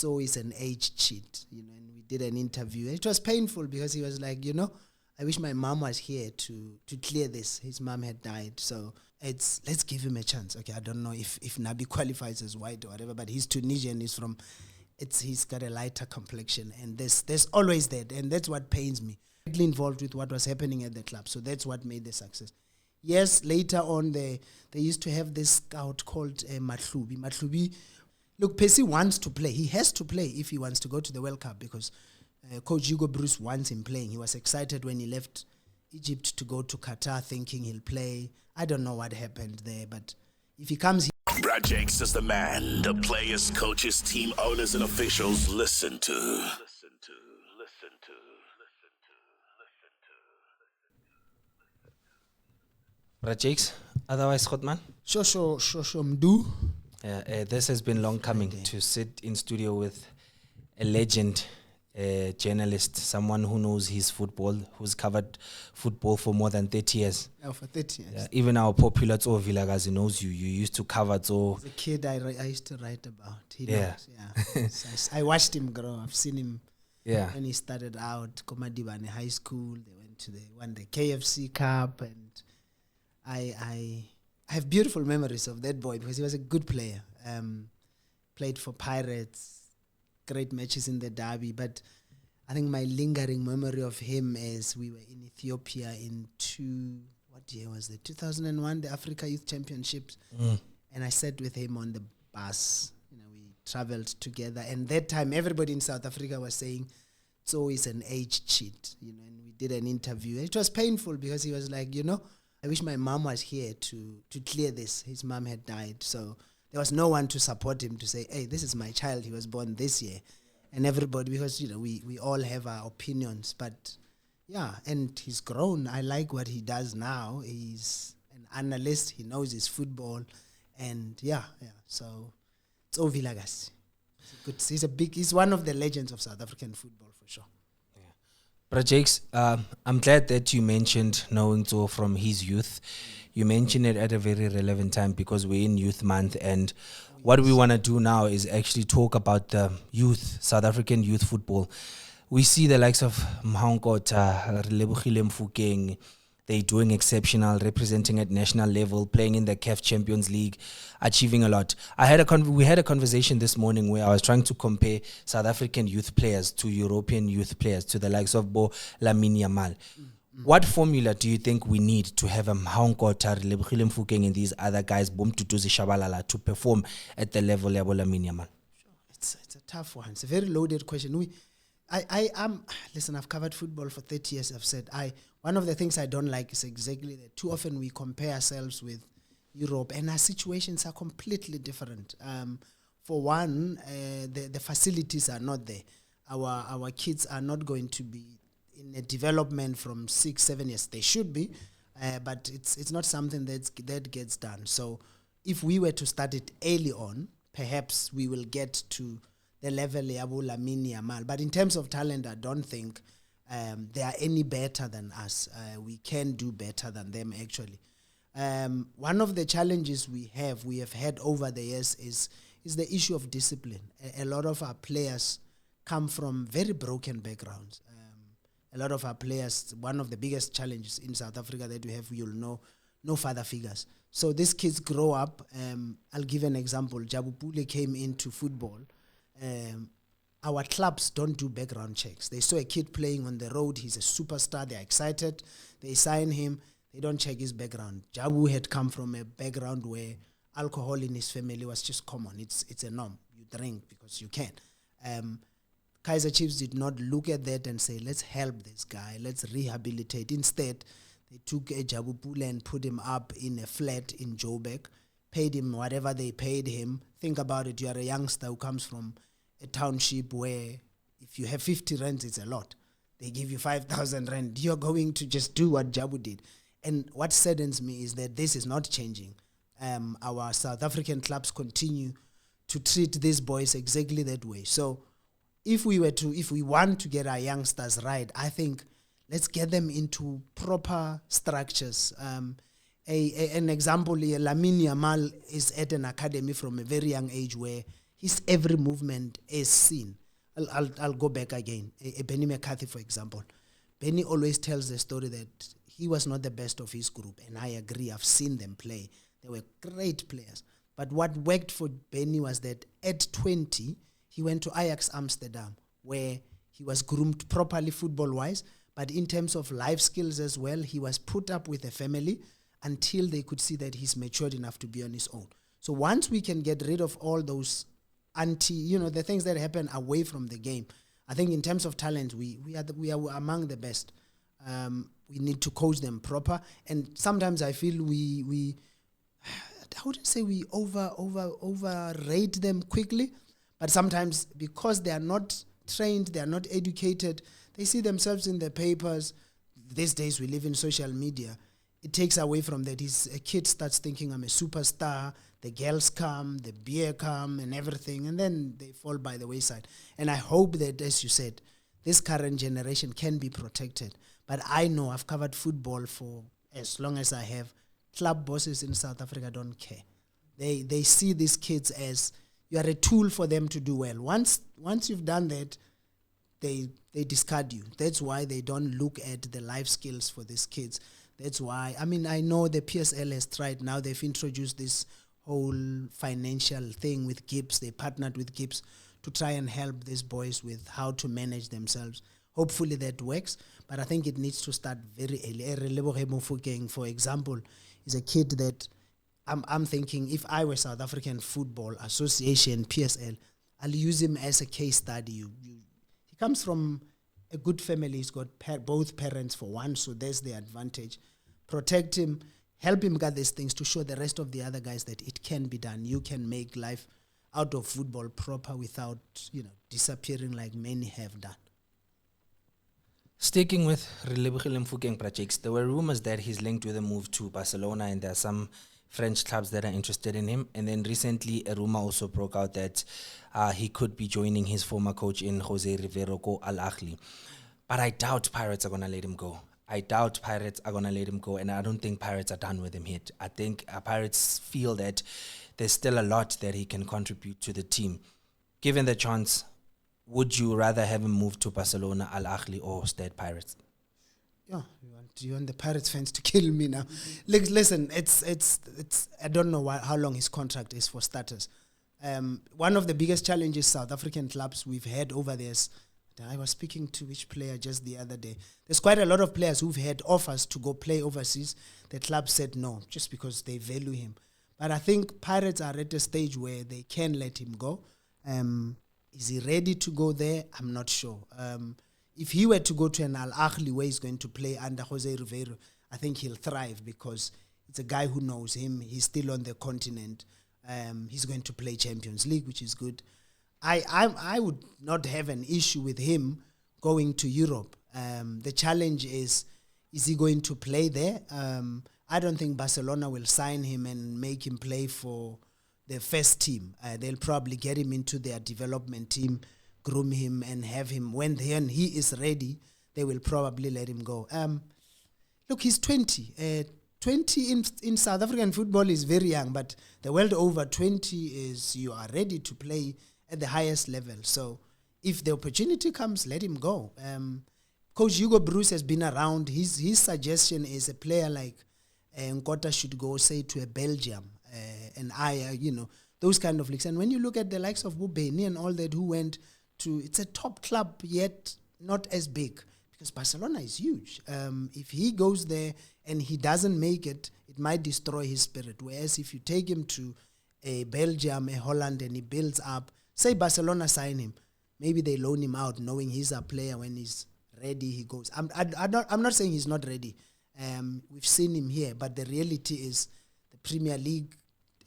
it's always an age cheat, and we did an interview. It was painful because he was like, I wish my mom was here to clear this. His mom had died. So let's give him a chance. Okay, I don't know if Nabi qualifies as white or whatever, but he's Tunisian, he's got a lighter complexion, and there's always that, and that's what pains me. Involved with what was happening at the club, so that's what made the success. Yes, later on they used to have this scout called Matlubi. Look, Percy wants to play. He has to play if he wants to go to the World Cup because Coach Hugo Bruce wants him playing. He was excited when he left Egypt to go to Qatar thinking he'll play. I don't know what happened there, but if he comes here... Brad Jakes is the man the players, coaches, team owners and officials listen to. Brad Jakes, otherwise Godman? Sure, Mdu. This has been long coming to sit in studio with a legend, a journalist, someone who knows his football, who's covered football for more than 30 years. Oh, for 30 years. Even our popular Tso Vilagazi knows you. You used to cover Tso. As a kid, I used to write about. He knows, So I watched him grow. I've seen him when he started out, Komadibane High School. They won the KFC Cup, and I have beautiful memories of that boy because he was a good player. Played for Pirates, great matches in the derby. But I think my lingering memory of him is we were in Ethiopia in what year was it? 2001, the Africa Youth Championships. And I sat with him on the bus. We traveled together. And that time, everybody in South Africa was saying, it's always an age cheat. And we did an interview. It was painful because he was like, I wish my mom was here to clear this. His mom had died. So there was no one to support him to say, hey, this is my child. He was born this year. And everybody, because, we all have our opinions. But, and he's grown. I like what he does now. He's an analyst. He knows his football. And, so it's Ovilagas. He's one of the legends of South African football for sure. Brad Jakes, I'm glad that you mentioned knowing Tso from his youth. You mentioned it at a very relevant time because we're in Youth Month, and what we want to do now is actually talk about the youth, South African youth football. We see the likes of Mhankota, Relebogile Mfokeng. They're doing exceptional, representing at national level, playing in the CAF Champions League, achieving a lot. We had a conversation this morning where I was trying to compare South African youth players to European youth players, to the likes of Bo Lamine Yamal. What formula do you think we need to have a Mhankota, Relebogile Mfokeng and these other guys, Bom Tutuzi Shabalala, to perform at the level of Lamine Yamal? Sure. It's a tough one. It's a very loaded question. Listen, I've covered football for 30 years. I've said, one of the things I don't like is exactly that too often we compare ourselves with Europe and our situations are completely different. For one, the facilities are not there. Our kids are not going to be in a development from 6-7 years. They should be, but it's not something that gets done. So if we were to start it early on, perhaps we will get to the level of Lamine Yamal. But in terms of talent, I don't think they are any better than us. We can do better than them, actually. One of the challenges we have had over the years is the issue of discipline. A lot of our players come from very broken backgrounds. A lot of our players, one of the biggest challenges in South Africa that we have, you'll know, no father figures. So these kids grow up. I'll give an example. Jabu Pule came into football. Our clubs don't do background checks. They saw a kid playing on the road. He's a superstar. They're excited. They sign him. They don't check his background. Jabu had come from a background where alcohol in his family was just common. It's a norm. You drink because you can. Kaizer Chiefs did not look at that and say, let's help this guy. Let's rehabilitate. Instead, they took a Jabu Pule and put him up in a flat in Joburg, paid him whatever they paid him. Think about it. You are a youngster who comes from a township where if you have 50 rands, it's a lot. They give you 5,000 rand. You're going to just do what Jabu did. And what saddens me is that this is not changing. Our South African clubs continue to treat these boys exactly that way. So if we want to get our youngsters right, I think let's get them into proper structures. An example here, Lamine Yamal is at an academy from a very young age where his every movement is seen. I'll go back again. Benny McCarthy, for example. Benny always tells the story that he was not the best of his group, and I agree. I've seen them play. They were great players. But what worked for Benny was that at 20, he went to Ajax Amsterdam, where he was groomed properly football-wise, but in terms of life skills as well, he was put up with a family until they could see that he's matured enough to be on his own. So once we can get rid of all those the things that happen away from the game, I think in terms of talent, we are among the best. We need to coach them proper, and sometimes I feel we I wouldn't say we overrate them quickly, but sometimes because they are not trained, they are not educated, they see themselves in the papers. These days we live in social media. It takes away from that. A kid starts thinking, I'm a superstar, the girls come, the beer come and everything, and then they fall by the wayside. And I hope that, as you said, this current generation can be protected. But I know I've covered football for as long as I have. Club bosses in South Africa don't care. They see these kids as you are a tool for them to do well. Once you've done that, they discard you. That's why they don't look at the life skills for these kids. That's why, I know the PSL has tried. Now they've introduced this whole financial thing with Gibbs. They partnered with Gibbs to try and help these boys with how to manage themselves. Hopefully that works, but I think it needs to start very early. For example, is a kid that I'm thinking if I were South African Football Association, PSL, I'll use him as a case study. He comes from a good family. He's got both parents for one, so there's the advantage. Protect him, help him get these things to show the rest of the other guys that it can be done. You can make life out of football proper without, disappearing like many have done. Sticking with Relebogile Mofokeng projects, there were rumors that he's linked with a move to Barcelona, and there are some French clubs that are interested in him. And then recently, a rumor also broke out that he could be joining his former coach in Jose Rivero Al Ahly. But I doubt Pirates are going to let him go. And I don't think Pirates are done with him yet. I think Pirates feel that there's still a lot that he can contribute to the team. Given the chance, would you rather have him move to Barcelona, Al Ahly, or stay at Pirates? Yeah, you want the Pirates fans to kill me now. Listen, it's I don't know how long his contract is for starters. One of the biggest challenges South African clubs we've had over this. I was speaking to which player just the other day. There's quite a lot of players who've had offers to go play overseas. The club said no, just because they value him. But I think Pirates are at a stage where they can let him go. Is he ready to go there? I'm not sure. If he were to go to an Al Ahly where he's going to play under Jose Rivero, I think he'll thrive because it's a guy who knows him. He's still on the continent. He's going to play Champions League, which is good. I would not have an issue with him going to Europe. The challenge is he going to play there? I don't think Barcelona will sign him and make him play for the first team. They'll probably get him into their development team, groom him and have him. When he is ready, they will probably let him go. Look, he's 20. 20 in South African football is very young, but the world over 20 is you are ready to play at the highest level. So if the opportunity comes, let him go. Coach Hugo Bruce has been around. His suggestion is a player like Nkota should go, say, to a Belgium and those kind of leagues. And when you look at the likes of Bubeni and all that who went to, it's a top club yet not as big because Barcelona is huge. If he goes there and he doesn't make it, it might destroy his spirit. Whereas if you take him to a Belgium, a Holland, and he builds up, say Barcelona sign him, maybe they loan him out knowing he's a player. When he's ready, he goes. I'm not saying he's not ready. We've seen him here, but the reality is the Premier League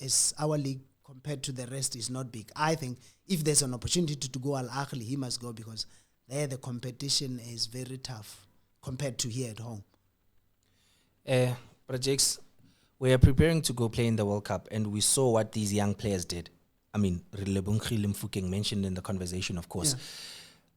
is our league compared to the rest is not big. I think if there's an opportunity to go Al Ahly, he must go because there the competition is very tough compared to here at home. Projects, we are preparing to go play in the World Cup, and we saw what these young players did. I mean, Relebogile Mofokeng mentioned in the conversation, of course.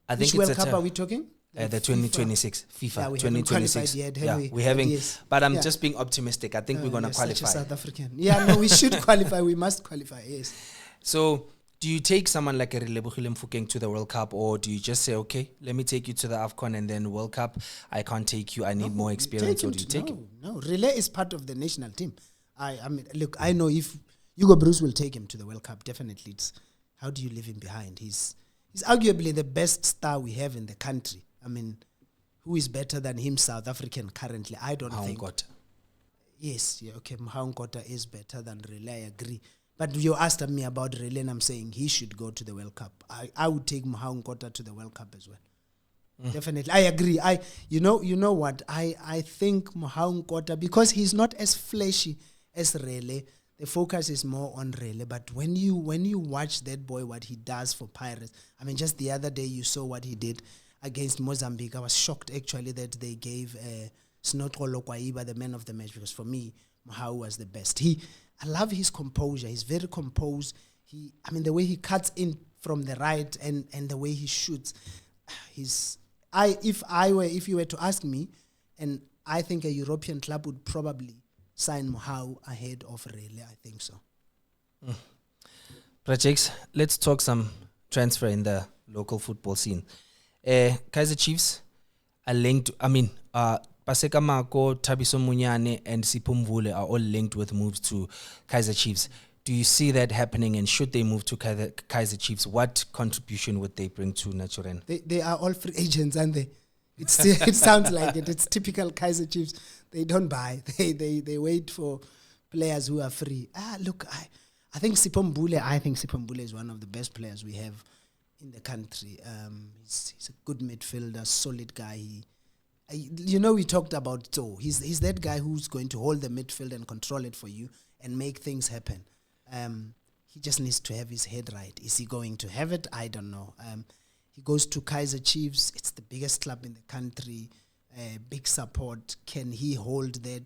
Yeah. Which World Cup are we talking? The 2026 FIFA yeah, we 2026. Yet, we're having, but I'm just being optimistic. I think we're going to qualify. South African. Yeah, no, we should qualify. We must qualify. Yes. So Do you take someone like a Relebohile Mofokeng to the World Cup, or do you just say, okay, let me take you to the AFCON and then World Cup, I can't take you, I need more experience, or do you take him? No, Relay is part of the national team. I mean, look, I know if Hugo Bruce will take him to the World Cup, definitely. It's how do you leave him behind? He's arguably the best star we have in the country. I mean, who is better than him, South African, currently? I don't think. Yes, yeah, okay, Mhaungkota is better than Relay, I agree. But you asked me about Relay, and I'm saying he should go to the World Cup. I would take Mhaungkota to the World Cup as well. Definitely, I agree. You know what? I think Mhaungkota, because he's not as flashy as Relay, the focus is more on Relay. But when you watch that boy, what he does for Pirates, I mean, just the other day you saw what he did against Mozambique. I was shocked actually that they gave Snotolo Kwaiba the man of the match, because for me, Mhau was the best. I love his composure. He's very composed. The way he cuts in from the right and the way he shoots. If you were to ask me, and I think a European club would probably sign Mhau ahead of Relay. I think so. Prajex, let's talk some transfer in the local football scene. Kaizer Chiefs are linked. Paseka Mako, Thabiso Munyane, and Sipho Mvule are all linked with moves to Kaizer Chiefs. Do you see that happening? And should they move to Kaizer Chiefs, what contribution would they bring to Naturen? They are all free agents, aren't they? It sounds like it. It's typical Kaizer Chiefs. They don't buy. They wait for players who are free. Look, I think Sipho Mvule is one of the best players we have in the country. He's a good midfielder, solid guy. We talked about Thabo. He's that guy who's going to hold the midfield and control it for you and make things happen. He just needs to have his head right. Is he going to have it? I don't know. He goes to Kaizer Chiefs. It's the biggest club in the country. Big support. Can he hold that?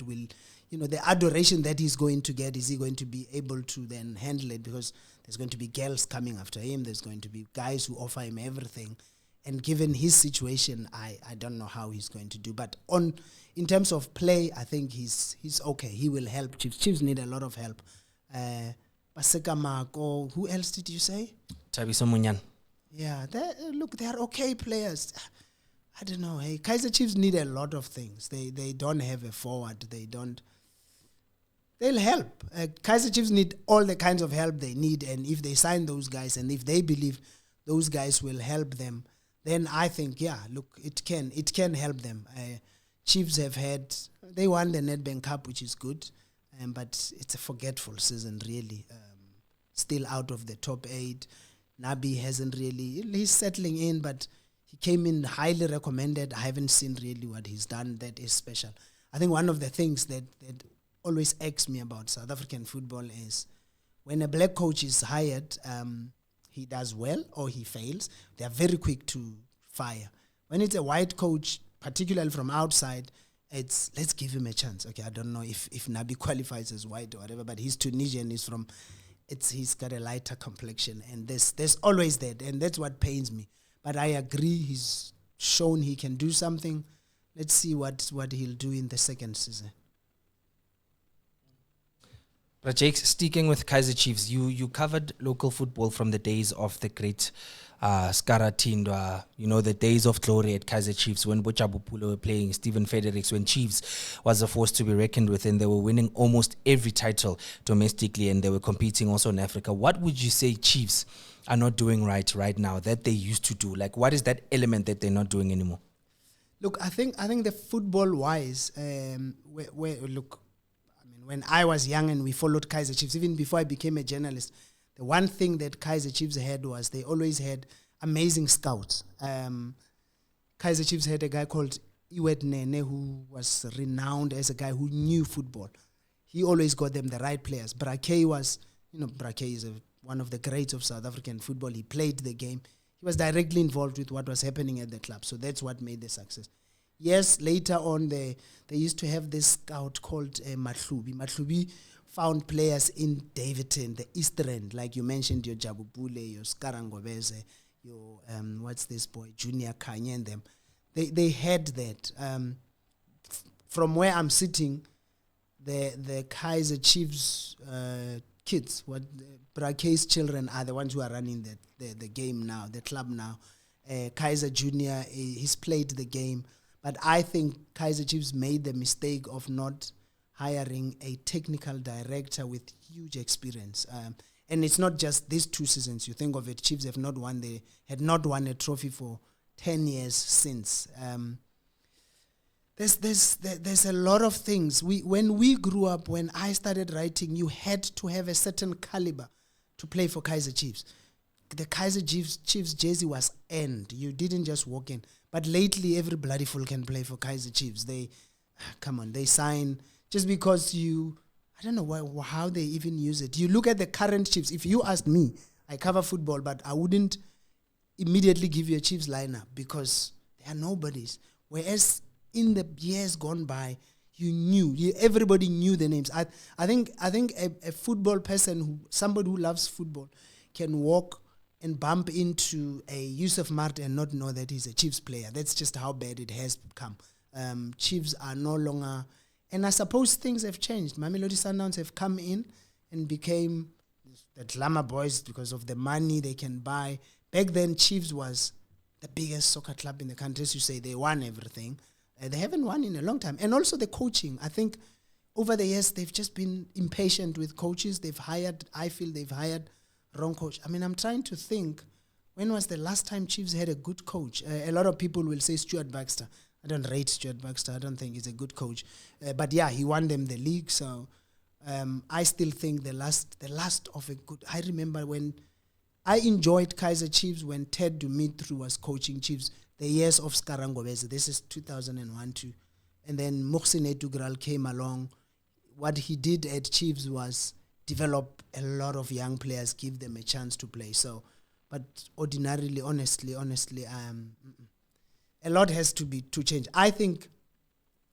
The adoration that he's going to get, is he going to be able to then handle it? Because there's going to be girls coming after him. There's going to be guys who offer him everything. And given his situation, I don't know how he's going to do. But in terms of play, I think he's okay. He will help Chiefs. Chiefs need a lot of help. Paseka Mako, who else did you say? Thabiso Munyane. Yeah, they are okay players. I don't know. Hey, Kaizer Chiefs need a lot of things. They don't have a forward. They'll help. Kaizer Chiefs need all the kinds of help they need. And if they sign those guys, and if they believe those guys will help them, then I think, it can help them. Chiefs they won the Nedbank Cup, which is good, but it's a forgetful season, really. Still out of the top 8. Nabi he's settling in, but he came in highly recommended. I haven't seen really what he's done that is special. I think one of the things that always irks me about South African football is when a black coach is hired, he does well or he fails, they are very quick to fire. When it's a white coach, particularly from outside, it's let's give him a chance. Okay, I don't know if Nabi qualifies as white or whatever, but he's Tunisian, he's got a lighter complexion, and there's always that, and that's what pains me. But I agree, he's shown he can do something. Let's see what he'll do in the second season. Jake, sticking with Kaizer Chiefs, you covered local football from the days of the great Skara Tindwa, the days of glory at Kaizer Chiefs when Bochabu Pulo were playing, Stephen Fredericks, when Chiefs was a force to be reckoned with, and they were winning almost every title domestically, and they were competing also in Africa. What would you say Chiefs are not doing right now that they used to do? Like, what is that element that they're not doing anymore? Look, I think the football-wise, when I was young and we followed Kaizer Chiefs, even before I became a journalist, the one thing that Kaizer Chiefs had was they always had amazing scouts. Kaizer Chiefs had a guy called Iwet Nene who was renowned as a guy who knew football. He always got them the right players. Brake is one of the greats of South African football. He played the game. He was directly involved with what was happening at the club. So that's what made the success. Yes, later on, they used to have this scout called Matlubi. Matlubi found players in Davidton, the East End, like you mentioned, your Jabubule, your Skarangobeze, your, what's this boy, Junior Kanye and them. They had that. From where I'm sitting, the Kaizer Chiefs kids. What Brake's children are the ones who are running the game now, the club now. Kaizer Jr., he's played the game. But I think Kaizer Chiefs made the mistake of not hiring a technical director with huge experience. And it's not just these 2 seasons. You think of it, Chiefs had not won a trophy for 10 years since. There's a lot of things. When we grew up, when I started writing, you had to have a certain caliber to play for Kaizer Chiefs. The Kaizer Chiefs jersey was earned. You didn't just walk in. But lately, every bloody fool can play for Kaizer Chiefs. They sign just because I don't know how they even use it. You look at the current Chiefs. If you asked me, I cover football, but I wouldn't immediately give you a Chiefs lineup because they are nobodies. Whereas in the years gone by, everybody knew the names. I think a football person, somebody who loves football, can walk and bump into a Yusuf Mart and not know that he's a Chiefs player. That's just how bad it has become. Chiefs are no longer, and I suppose things have changed. Mamelodi Sundowns have come in and became the glamour boys because of the money they can buy. Back then, Chiefs was the biggest soccer club in the country. As you say, they won everything. They haven't won in a long time. And also the coaching. I think over the years, they've just been impatient with coaches. I feel they've hired wrong coach. I mean, I'm trying to think, when was the last time Chiefs had a good coach? A lot of people will say Stuart Baxter. I don't rate Stuart Baxter. I don't think he's a good coach. But yeah, he won them the league. So I still think the last of a good... I remember when I enjoyed Kaizer Chiefs when Ted Dumitru was coaching Chiefs, the years of Skarangobese. This is 2001 too. And then Muhsin Etugral came along. What he did at Chiefs was develop a lot of young players, give them a chance to play. So, but ordinarily, honestly, a lot has to change. I think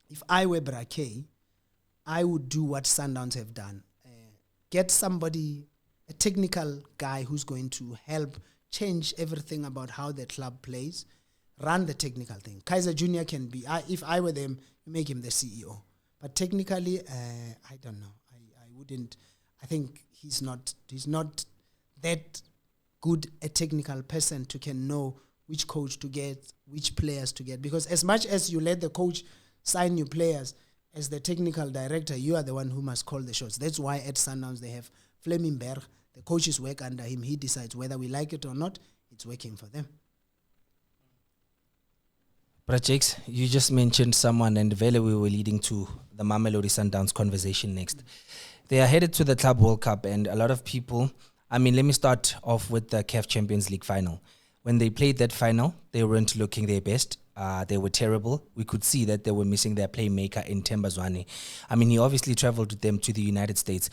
if I were Brake, I would do what Sundowns have done. Get somebody, a technical guy who's going to help change everything about how the club plays, run the technical thing. Kaizer Jr. can be, if I were them, make him the CEO. But technically, I don't know. I wouldn't. I think he's not that good a technical person to can know which coach to get, which players to get. Because as much as you let the coach sign new players, as the technical director, you are the one who must call the shots. That's why at Sundowns they have Fleming Berg. The coaches work under him. He decides whether we like it or not. It's working for them. Jakes, you just mentioned someone, and Vele, we were leading to the Mamelodi Sundowns conversation next. They are headed to the Club World Cup, and a lot of people, let me start off with the CAF Champions League final. When they played that final, they weren't looking their best. They were terrible. We could see that they were missing their playmaker in Tembazwane. He obviously traveled with them to the United States.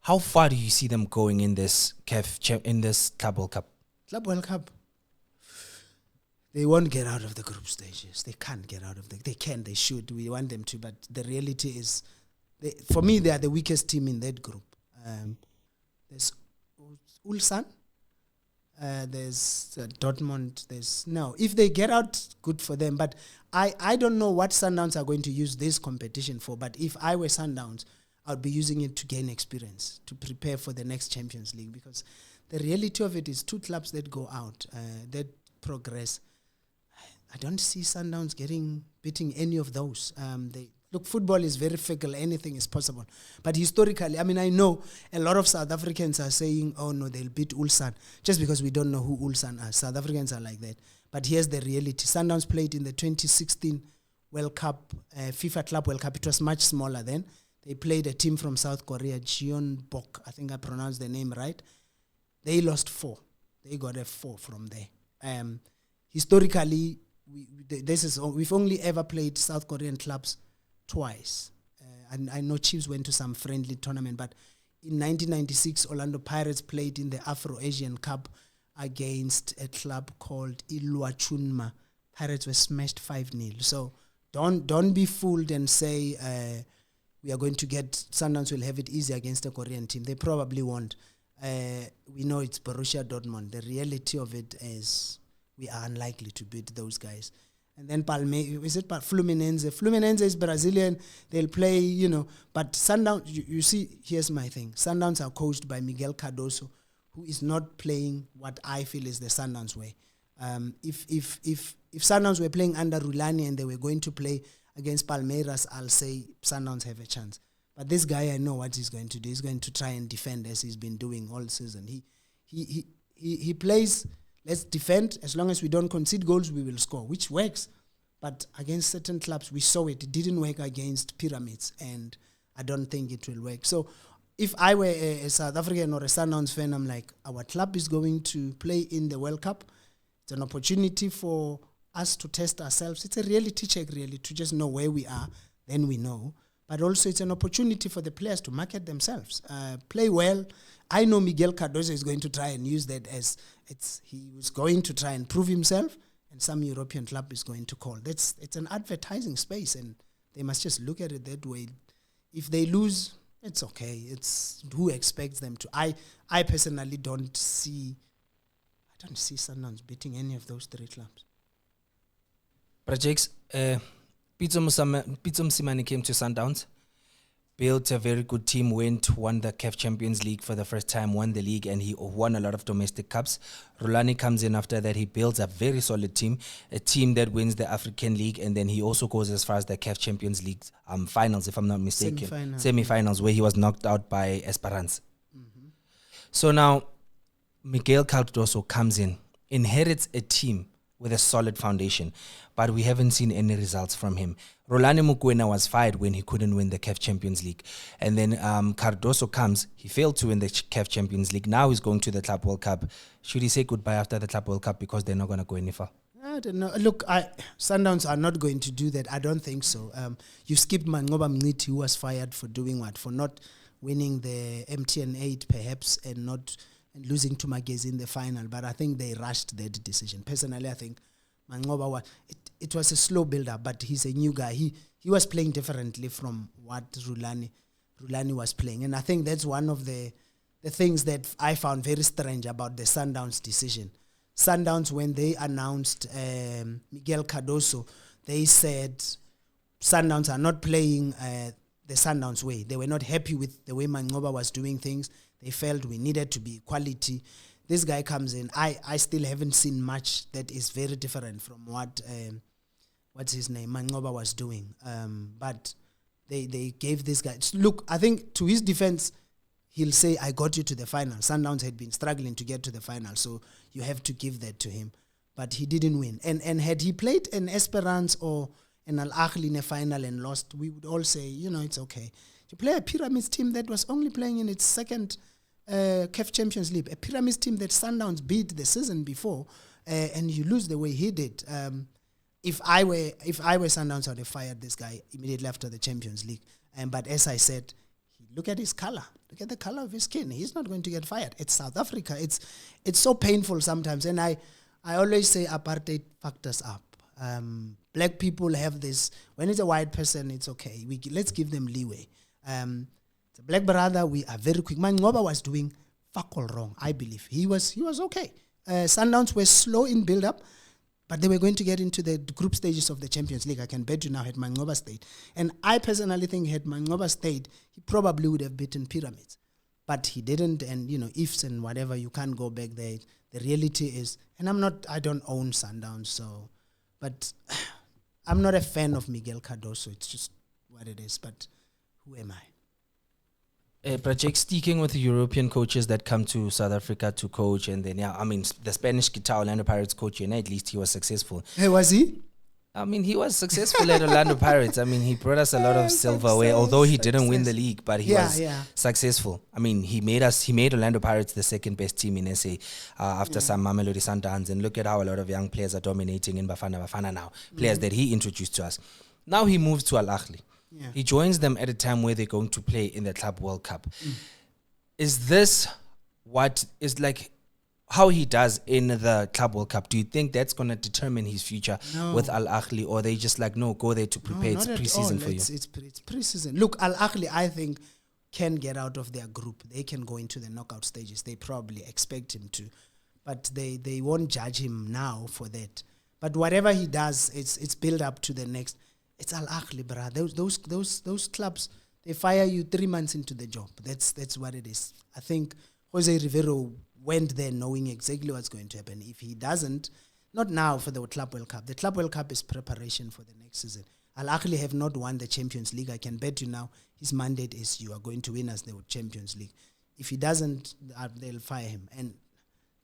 How far do you see them going in this in this Club World Cup? Club World Cup. They won't get out of the group stages. They can't get out of they can, they should. We want them to, but the reality is, for me, they are the weakest team in that group. There's Ulsan, there's Dortmund, if they get out, good for them. But I don't know what Sundowns are going to use this competition for, but if I were Sundowns, I would be using it to gain experience, to prepare for the next Champions League, because the reality of it is 2 clubs that go out, that progress. I don't see Sundowns beating any of those. Look, football is very fickle. Anything is possible. But historically, I know a lot of South Africans are saying, oh no, they'll beat Ulsan, just because we don't know who Ulsan are. South Africans are like that. But here's the reality. Sundowns played in the 2016 World Cup, FIFA Club World Cup. It was much smaller then. They played a team from South Korea, Jeonbuk. I think I pronounced the name right. They lost 4. They got a 4 from there. Historically, we've only ever played South Korean clubs twice. And I know Chiefs went to some friendly tournament, but in 1996, Orlando Pirates played in the Afro-Asian Cup against a club called Iluachunma. Pirates were smashed 5-0. So don't be fooled and say we are going to get, Sundowns will have it easy against a Korean team. They probably won't. We know it's Borussia Dortmund. The reality of it is we are unlikely to beat those guys. And then Fluminense? Fluminense is Brazilian. They'll play, you know. But Sundowns, you see, here's my thing. Sundowns are coached by Miguel Cardoso, who is not playing what I feel is the Sundowns way. If Sundowns were playing under Rulani and they were going to play against Palmeiras, I'll say Sundowns have a chance. But this guy, I know what he's going to do. He's going to try and defend as he's been doing all season. He plays, let's defend. As long as we don't concede goals, we will score, which works. But against certain clubs, we saw it. It didn't work against Pyramids, and I don't think it will work. So if I were a South African or a Sundowns fan, I'm like, our club is going to play in the World Cup. It's an opportunity for us to test ourselves. It's a reality check, really, to just know where we are. Then we know. But also it's an opportunity for the players to market themselves, play well. I know Miguel Cardoso is going to try and use that as he was going to try and prove himself, and some European club is going to call. It's an advertising space, and they must just look at it that way. If they lose, it's okay. It's who expects them to. I personally don't see Sundowns beating any of those three clubs. Projects. Pitso Mosimane came to Sundowns, built a very good team, won the CAF Champions League for the first time, won the league, and he won a lot of domestic cups. Rulani comes in after that. He builds a very solid team, a team that wins the African League, and then he also goes as far as the CAF Champions League finals, if I'm not mistaken. Semi-finals, where he was knocked out by Esperance. Mm-hmm. So now, Miguel Cardoso comes in, inherits a team with a solid foundation, but we haven't seen any results from him. Rolane Mokoena was fired when he couldn't win the CAF Champions League. And then Cardoso comes, he failed to win the CAF Champions League. Now he's going to the Club World Cup. Should he say goodbye after the Club World Cup because they're not going to go any far? I don't know. Look, Sundowns are not going to do that. I don't think so. You skipped Mangoba Mngiti, who was fired for doing what? For not winning the MTN 8 perhaps, and losing to Magezi in the final, but I think they rushed that decision. Personally, I think Mangoba it was a slow build-up, but he's a new guy. He was playing differently from what Rulani was playing, and I think that's one of the things that I found very strange about the Sundowns decision. Sundowns, when they announced Miguel Cardoso, they said Sundowns are not playing the Sundowns way. They were not happy with the way Mangoba was doing things. They felt we needed to be quality. This guy comes in. I still haven't seen much that is very different from what what's his name, Mangoba was doing. But they gave this guy. Look, I think to his defense, he'll say, I got you to the final. Sundowns had been struggling to get to the final, so you have to give that to him. But he didn't win. And had he played an Esperance or an Al Ahly in a final and lost, we would all say, it's okay. You play a Pyramids team that was only playing in its second CAF Champions League, a Pyramids team that Sundowns beat the season before, and you lose the way he did. If I were Sundowns, I would have fired this guy immediately after the Champions League. But as I said, look at his color. Look at the color of his skin. He's not going to get fired. It's South Africa. It's so painful sometimes. And I always say apartheid fucked us up. Black people have this. When it's a white person, it's okay. Let's give them leeway. The black brother, we are very quick. Mangoba was doing fuck all wrong, I believe. He was okay. Sundowns were slow in build-up, but they were going to get into the group stages of the Champions League. I can bet you now had Mangoba stayed. And I personally think had Mangoba stayed, he probably would have beaten Pyramids. But he didn't, and ifs and whatever, you can't go back there. The reality is, and I don't own Sundowns, so, but I'm not a fan of Miguel Cardoso. It's just what it is, but who am I? Project sticking with the European coaches that come to South Africa to coach, and then the Spanish guitar Orlando Pirates coach, and at least he was successful. Hey, was he? He was successful at Orlando Pirates. He brought us a lot of silverware, although he didn't win the league, but he was successful. He made Orlando Pirates the second best team in SA after some Mamelodi Sundowns, and look at how a lot of young players are dominating in Bafana now. Players that he introduced to us. Now he moves to Al Ahly. Yeah. He joins them at a time where they're going to play in the Club World Cup. Is this what is like how he does in the Club World Cup? Do you think that's going to determine his future with Al Ahly, or they just go there to prepare? It's pre-season for you. It's pre-season. Look, Al Ahly, I think, can get out of their group. They can go into the knockout stages. They probably expect him to, but they won't judge him now for that. But whatever he does, it's build up to the next. It's Al Ahly, brah. Those clubs, they fire you 3 months into the job. That's what it is. I think Jose Rivero went there knowing exactly what's going to happen. If he doesn't, not now for the Club World Cup. The Club World Cup is preparation for the next season. Al Ahly have not won the Champions League. I can bet you now his mandate is you are going to win us the Champions League. If he doesn't, they'll fire him. And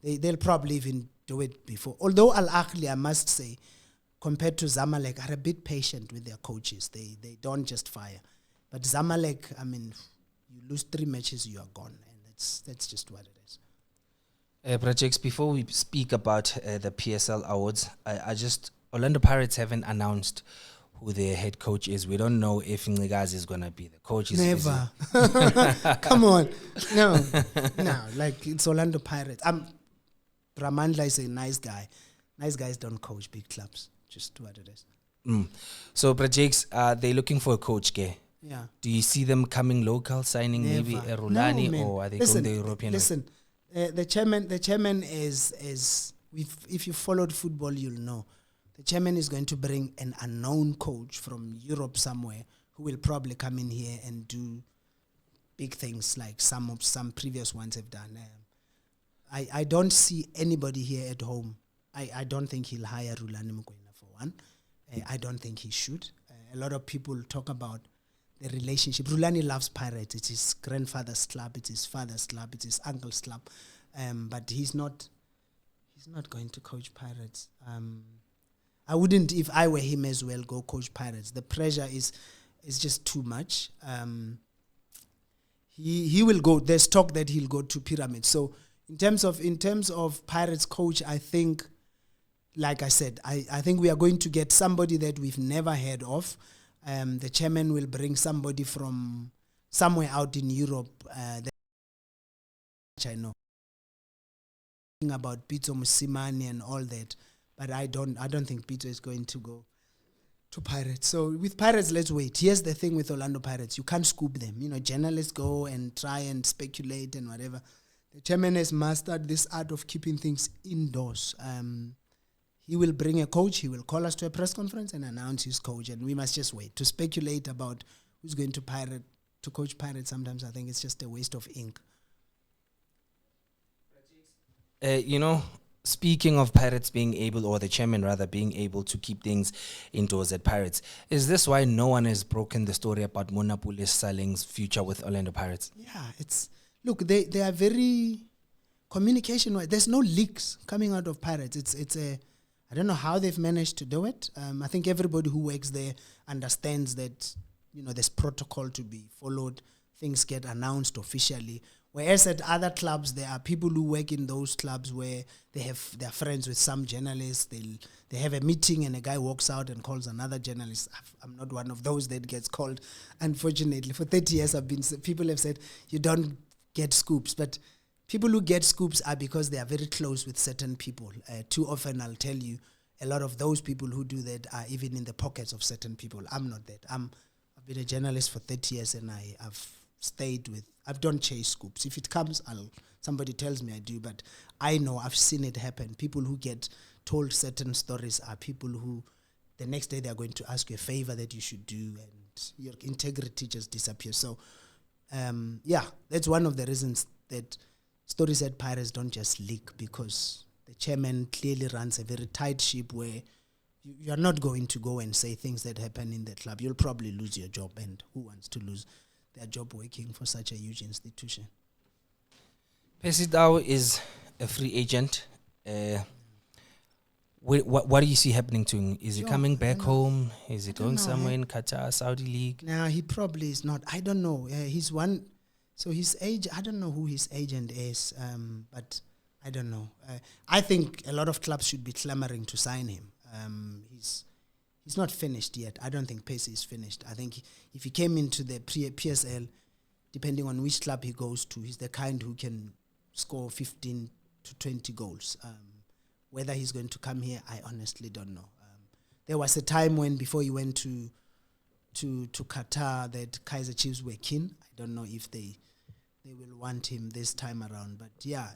they'll probably even do it before. Although Al Ahly, I must say, compared to Zamalek, are a bit patient with their coaches. They don't just fire. But Zamalek, I mean, you lose 3 matches, you are gone. And that's just what it is. Projects, before we speak about the PSL awards, Orlando Pirates haven't announced who their head coach is. We don't know if Ngigaz is going to be the coach. Never. Come on. No. Like, it's Orlando Pirates. Ramandla is a nice guy. Nice guys don't coach big clubs. Just what it is. So, Projects, they're looking for a coach, Ke? Yeah. Do you see them coming local, signing Never. maybe a Rulani, No, or are they listen, going the European? Listen, the chairman is if you followed football, you'll know. The chairman is going to bring an unknown coach from Europe somewhere who will probably come in here and do big things like some previous ones have done. I don't see anybody here at home. I don't think he'll hire Rulani Mokoena for one. I don't think he should. A lot of people talk about the relationship. Rulani loves Pirates. It's his grandfather's club. It's his father's club. It's his uncle's club. But he's not going to coach Pirates. I wouldn't, if I were him as well, go coach Pirates. The pressure is just too much. He will go. There's talk that he'll go to Pyramid. So in terms of Pirates coach, I think, like I said, I think we are going to get somebody that we've never heard of. The chairman will bring somebody from somewhere out in Europe. Which I know about Pito Musimani and all that. But I don't think Peter is going to go to Pirates. So with Pirates, let's wait. Here's the thing with Orlando Pirates. You can't scoop them. Journalists go and try and speculate and whatever. The chairman has mastered this art of keeping things indoors. He will bring a coach. He will call us to a press conference and announce his coach. And we must just wait. To speculate about who's going to coach Pirates, sometimes I think it's just a waste of ink. Speaking of Pirates being able, or the chairman rather, being able to keep things indoors at Pirates, is this why no one has broken the story about Monapule Saling's future with Orlando Pirates? Yeah, look, they are very communication-wise. There's no leaks coming out of Pirates. I don't know how they've managed to do it. I think everybody who works there understands that, there's protocol to be followed. Things get announced officially. Whereas at other clubs, there are people who work in those clubs where they're friends with some journalists. They have a meeting and a guy walks out and calls another journalist. I'm not one of those that gets called. Unfortunately, for 30 years, people have said you don't get scoops, but people who get scoops are because they are very close with certain people. Too often, I'll tell you, a lot of those people who do that are even in the pockets of certain people. I'm not that. I've been a journalist for 30 years and I don't chase scoops. If it comes, somebody tells me I do, but I know I've seen it happen. People who get told certain stories are people who the next day they're going to ask you a favor that you should do and your integrity just disappears. So, that's one of the reasons that stories at Pirates don't just leak, because the chairman clearly runs a very tight ship where you're not going to go and say things that happen in the club. You'll probably lose your job, and who wants to lose their job working for such a huge institution? Percy Thabo is a free agent. What do you see happening to him? Is he coming back home? Is he going somewhere in Qatar, Saudi League? No, he probably is not. I don't know. He's one. So his age, I don't know who his agent is, but I don't know. I think a lot of clubs should be clamoring to sign him. He's not finished yet. I don't think Percy is finished. I think if he came into the PSL, depending on which club he goes to, he's the kind who can score 15 to 20 goals. Whether he's going to come here, I honestly don't know. There was a time when, before he went to Qatar, that Kaizer Chiefs were keen. I don't know if they will want him this time around. But yeah,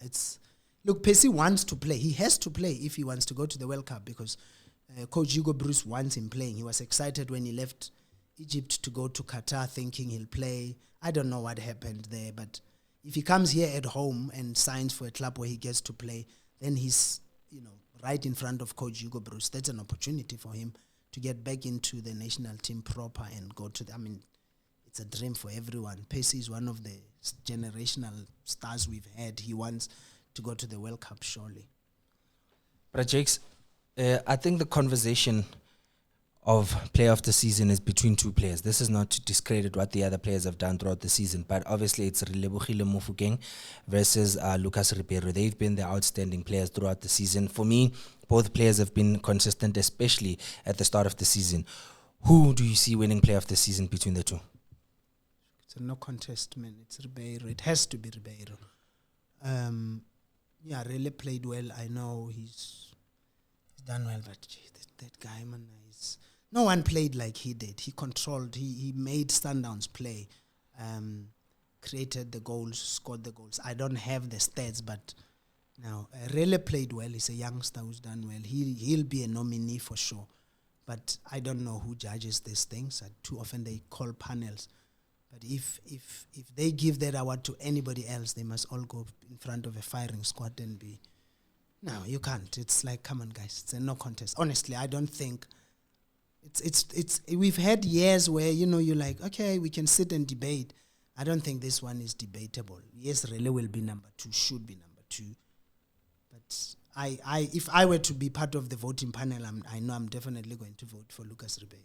look, Percy wants to play. He has to play if he wants to go to the World Cup, because Coach Hugo Bruce wants him playing. He was excited when he left Egypt to go to Qatar thinking he'll play. I don't know what happened there, but if he comes here at home and signs for a club where he gets to play, then he's, right in front of Coach Hugo Bruce. That's an opportunity for him to get back into the national team proper and go to it's a dream for everyone. Percy is one of the generational stars we've had. He wants to go to the World Cup, surely. But Jakes, I think the conversation of player of the season is between two players. This is not to discredit what the other players have done throughout the season, but obviously it's Relebogile Mofokeng versus Lucas Ribeiro. They've been the outstanding players throughout the season. For me, both players have been consistent, especially at the start of the season. Who do you see winning player of the season between the two? It's a no contest, man. It's Ribeiro. It has to be Ribeiro. Really played well. I know he's done well, but that guy, man, no one played like he did. He controlled. He made Sundowns play, created the goals, scored the goals. I don't have the stats, but now really played well. He's a youngster who's done well. He'll be a nominee for sure. But I don't know who judges these things. Too often they call panels. But if they give that award to anybody else, they must all go in front of a firing squad and be. No, you can't. It's like, come on, guys. It's a no contest. Honestly, I don't think. It's we've had years where you're like, okay, we can sit and debate. I don't think this one is debatable. Yes, Rele will be number 2, should be number 2. But if I were to be part of the voting panel, I know I'm definitely going to vote for Lucas Ribeiro.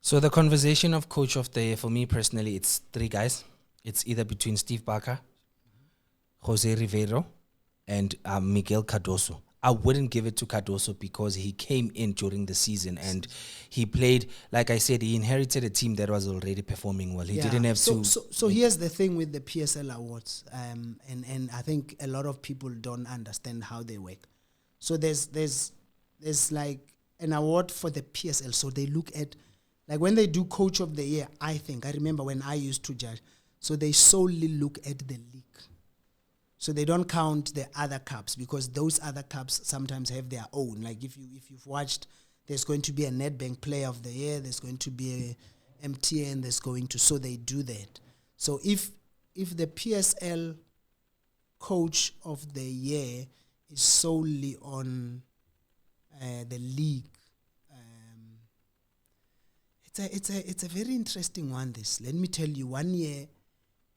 So the conversation of coach of the year, for me personally, it's 3 guys. It's either between Steve Barker, Jose Ribeiro, and Miguel Cardoso. I wouldn't give it to Cardoso because he came in during the season and he played, like I said, he inherited a team that was already performing well. He didn't have to. So here's the thing with the PSL awards, and I think a lot of people don't understand how they work. So there's like an award for the PSL. So they look at, like when they do Coach of the Year, I remember when I used to judge, so they solely look at the league. So they don't count the other cups because those other cups sometimes have their own. Like if you've watched, there's going to be a Nedbank Player of the Year, there's going to be a MTN, so they do that. So if the PSL Coach of the Year is solely on the league, it's a very interesting one. This, let me tell you, one year.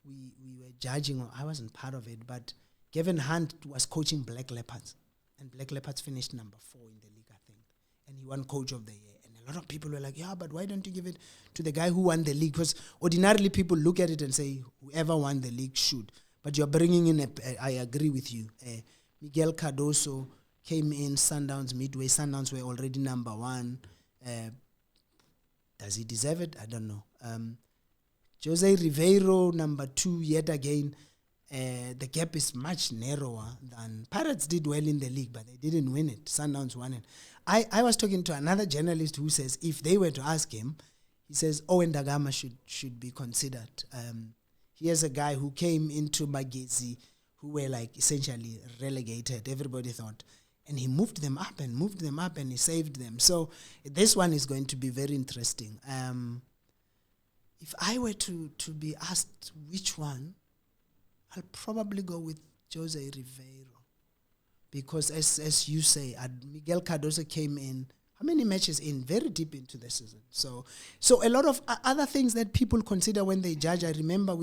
We were judging, I wasn't part of it, but Kevin Hunt was coaching Black Leopards, and Black Leopards finished number 4 in the league, I think, and he won Coach of the Year. And a lot of people were like, yeah, but why don't you give it to the guy who won the league? Because ordinarily people look at it and say, whoever won the league should. But you're bringing in, I agree with you, Miguel Cardoso came in Sundowns midway. Sundowns were already number 1. Does he deserve it? I don't know. Jose Ribeiro, number 2, yet again, the gap is much narrower than Pirates did well in the league, but they didn't win it. Sundowns won it. I was talking to another journalist who says if they were to ask him, he says Owen Dagama should be considered. Here's a guy who came into Magezi, who were like essentially relegated, everybody thought, and he moved them up and he saved them. So this one is going to be very interesting. If I were to be asked which one, I'll probably go with Jose Ribeiro. Because as you say, Miguel Cardoso came in, how many matches in? Very deep into the season. So a lot of other things that people consider when they judge, I remember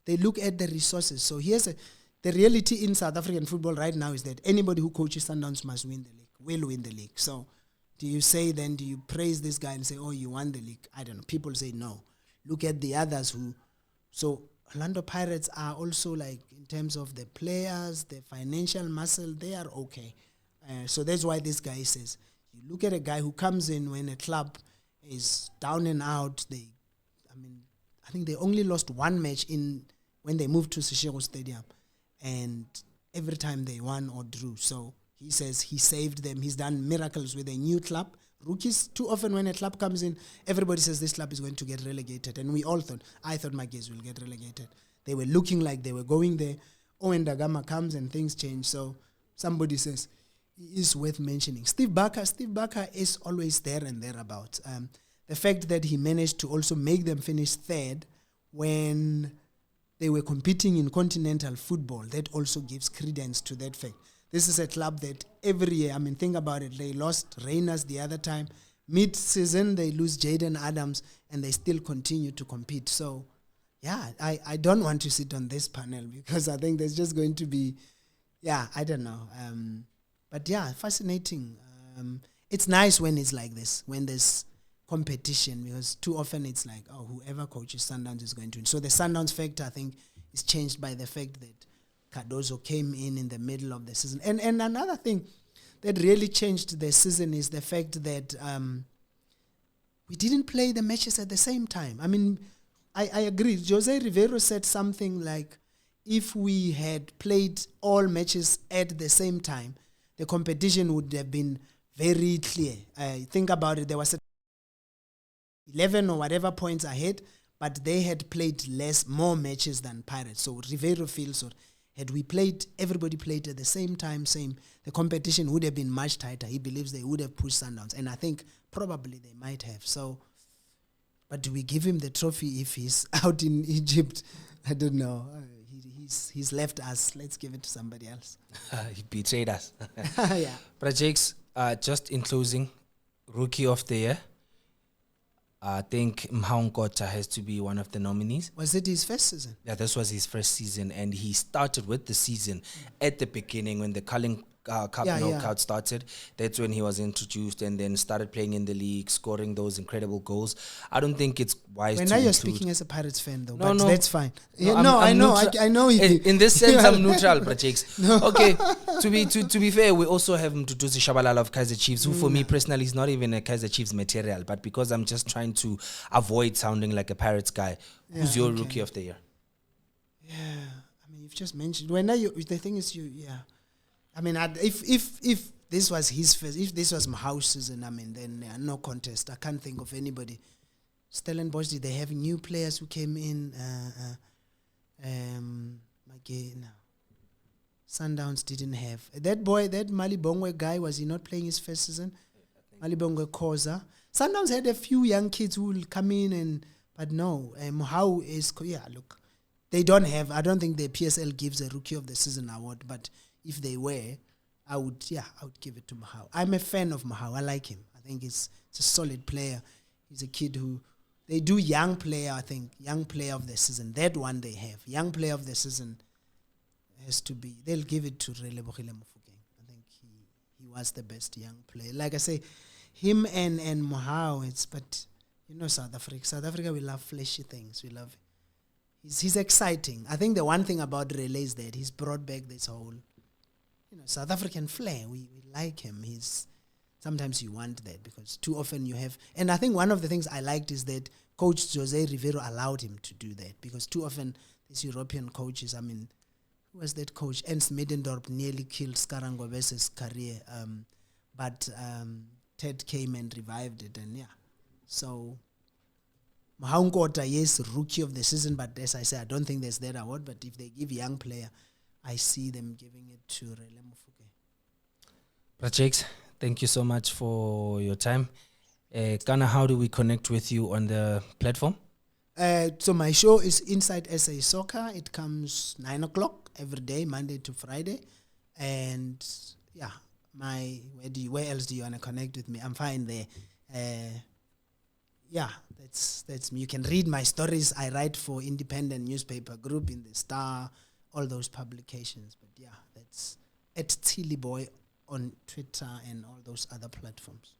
they look at the resources. So the reality in South African football right now is that anybody who coaches Sundowns must win the league, will win the league. So do you praise this guy and say, oh, you won the league? I don't know. People say no. Look at the others so Orlando Pirates are also, like, in terms of the players, the financial muscle, they are okay. So that's why this guy says, you look at a guy who comes in when a club is down and out. I think they only lost 1 match when they moved to Seshego Stadium, and every time they won or drew. So he says he saved them. He's done miracles with a new club. Rookies, too often when a club comes in, everybody says this club is going to get relegated. And I thought Magezi will get relegated. They were looking like they were going there. Owen Dagama comes and things change. So somebody says, is worth mentioning. Steve Barker is always there and thereabouts. The fact that he managed to also make them finish third when they were competing in continental football, that also gives credence to that fact. This is a club that every year, think about it, they lost Reyners the other time. Mid-season, they lose Jaden Adams, and they still continue to compete. So, yeah, I don't want to sit on this panel because I think there's just going to be, I don't know. But yeah, fascinating. It's nice when it's like this, when there's competition, because too often it's like, whoever coaches Sundowns is going to win. So the Sundowns factor, I think, is changed by the fact that Cardoso came in the middle of the season. And another thing that really changed the season is the fact that we didn't play the matches at the same time. I agree. Jose Rivero said something like, if we had played all matches at the same time, the competition would have been very clear. Think about it. There was 11 or whatever points ahead, but they had played more matches than Pirates. So Rivero feels, had everybody played at the same time, the competition would have been much tighter. He believes they would have pushed Sundowns. And I think probably they might have. So, but do we give him the trophy if he's out in Egypt? I don't know. He's left us. Let's give it to somebody else. He betrayed us. Yeah. But Jakes, just in closing, Rookie of the Year, I think Mhaonkota has to be one of the nominees. Was it his first season? Yeah, this was his first season, and he started with the season at the beginning when the Culling Cup knockout started. That's when he was introduced and then started playing in the league, scoring those incredible goals. I don't think it's wise to now you're include. speaking as a Pirates fan, though, No, but that's fine. I'm neutral. I know. In this sense, I'm neutral, but Jakes. Okay, to be fair, we also have Mduduzi Shabalala of Kaizer Chiefs, who for me personally is not even a Kaizer Chiefs material, but because I'm just trying to avoid sounding like a Pirates guy. Who's your Rookie of the Year? Yeah, you've just mentioned. The thing is, if this was his first, if this was Mhao's season, then no contest. I can't think of anybody. Stellenbosch, did they have new players who came in? Again, Sundowns didn't have. That boy, that Malibongwe guy, was he not playing his first season? Malibongwe Koza. Sundowns had a few young kids who will come in, but no. Mhao is, look, they don't have, I don't think the PSL gives a Rookie of the Season award, but if they were, I would give it to Mhao. I'm a fan of Mhao. I like him. I think it's a solid player. He's a kid who, they do young player, I think, young player of the season. That one they have. Young player of the season has to be, they'll give it to Relebohile Mofokeng. I think he was the best young player. Like I say, him and Mhao, but South Africa, we love flashy things. We love, he's exciting. I think the one thing about Relay is that he's brought back this whole, South African flair. We like him. Sometimes you want that because too often you have, and I think one of the things I liked is that Coach Jose Rivero allowed him to do that, because too often these European coaches, who was that coach? Ernst Middendorp nearly killed Skarangovese's career, but Ted came and revived it, and so Mhaonkota, yes, Rookie of the Season, but as I said, I don't think there's that award, but if they give young player, I see them giving it to Rele Mofokeng. But Jakes, thank you so much for your time. Kana, how do we connect with you on the platform? So my show is Inside SA Soccer. It comes 9 o'clock every day, Monday to Friday. And where else do you want to connect with me? I'm fine there. That's me. You can read my stories. I write for Independent Newspaper Group, in the Star, all those publications. But that's at Tilly Boy on Twitter and all those other platforms.